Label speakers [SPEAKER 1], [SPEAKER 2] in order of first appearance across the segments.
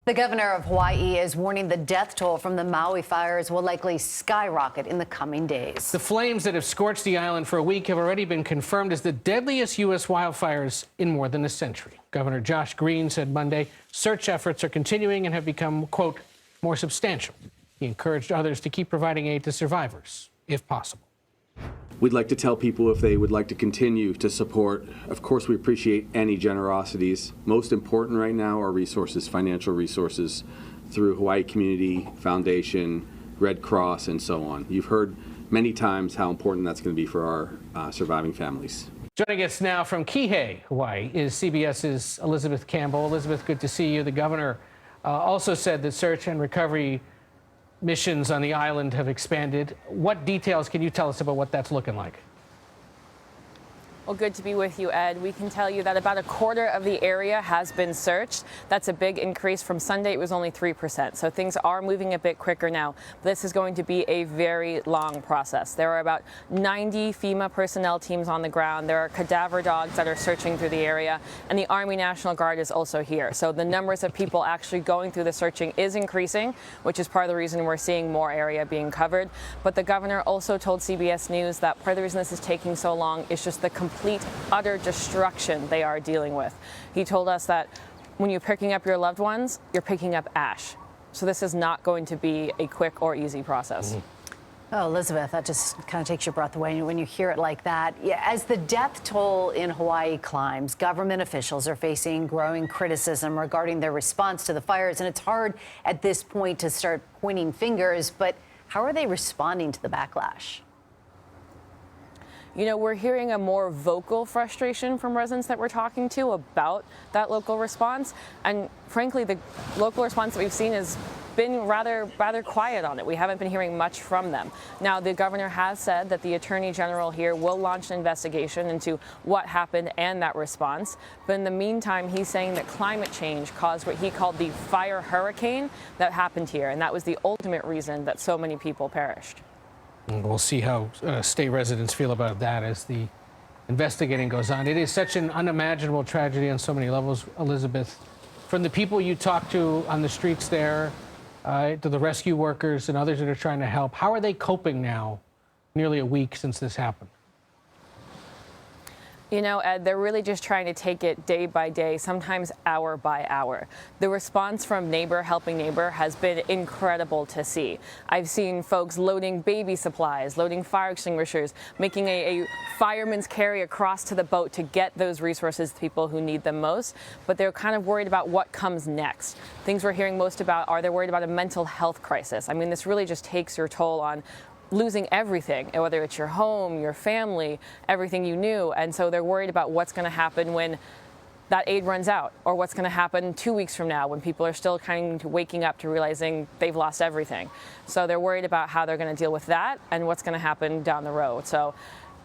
[SPEAKER 1] The governor of Hawaii is warning the death toll from the Maui fires will likely skyrocket in the coming days.
[SPEAKER 2] The flames that have scorched the island for a week have already been confirmed as the deadliest U.S. wildfires in more than a century. Governor Josh Green said Monday search efforts are continuing and have become, quote, more substantial. He encouraged others to keep providing aid to survivors, if possible.
[SPEAKER 3] We'd like to tell people if they would like to continue to support. Of course, we appreciate any generosities. Most important right now are resources, financial resources through Hawaii Community Foundation, Red Cross, and so on. You've heard many times how important that's going to be for our surviving families.
[SPEAKER 2] Joining us now from Kihei, Hawaii, is CBS's Elizabeth Campbell. Elizabeth, good to see you. The governor also said that search and recovery missions on the island have expanded. What details can you tell us about what that's looking like?
[SPEAKER 4] Well, good to be with you, Ed. We can tell you that about a quarter of the area has been searched. That's a big increase. From Sunday, it was only 3%. So things are moving a bit quicker now. This is going to be a very long process. There are about 90 FEMA personnel teams on the ground. There are cadaver dogs that are searching through the area, and the Army National Guard is also here. So the numbers of people actually going through the searching is increasing, which is part of the reason we're seeing more area being covered. But the governor also told CBS News that part of the reason this is taking so long is just the complete, utter destruction they are dealing with. He told us that when you're picking up your loved ones, you're picking up ash. So this is not going to be a quick or easy process.
[SPEAKER 1] Oh, Elizabeth, that just kind of takes your breath away when you hear it like that. Yeah, as the death toll in Hawaii climbs, government officials are facing growing criticism regarding their response to the fires. And it's hard at this point to start pointing fingers, but how are they responding to the backlash?
[SPEAKER 4] You know, we're hearing a more vocal frustration from residents that we're talking to about that local response. And frankly, the local response that we've seen has been rather quiet on it. We haven't been hearing much from them. Now, the governor has said that the attorney general here will launch an investigation into what happened and that response. But in the meantime, he's saying that climate change caused what he called the fire hurricane that happened here. And that was the ultimate reason that so many people perished.
[SPEAKER 2] We'll see how state residents feel about that as the investigating goes on. It is such an unimaginable tragedy on so many levels, Elizabeth. From the people you talk to on the streets there, to the rescue workers and others that are trying to help, how are they coping now, nearly a week since this happened?
[SPEAKER 4] You know, Ed, they're really just trying to take it day by day, sometimes hour by hour. The response from neighbor helping neighbor has been incredible to see. I've seen folks loading baby supplies, loading fire extinguishers, making a fireman's carry across to the boat to get those resources to people who need them most. But they're kind of worried about what comes next. Things we're hearing most about are they're worried about a mental health crisis. I mean, this really just takes your toll on losing everything, whether it's your home, your family, everything you knew. And so they're worried about what's going to happen when that aid runs out, or what's going to happen 2 weeks from now when people are still kind of waking up to realizing they've lost everything. So they're worried about how they're going to deal with that and what's going to happen down the road. So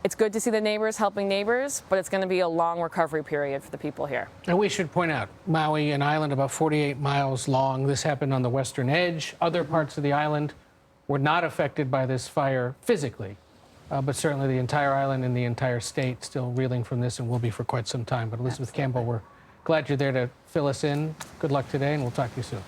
[SPEAKER 4] it's good to see the neighbors helping neighbors, but it's going to be a long recovery period for the people here.
[SPEAKER 2] And we should point out, Maui, an island about 48 miles long. This happened on the western edge. Other parts of the island were not affected by this fire physically, but certainly the entire island and the entire state still reeling from this and will be for quite some time. But Elizabeth Campbell, we're glad you're there to fill us in. Good luck today, and we'll talk to you soon.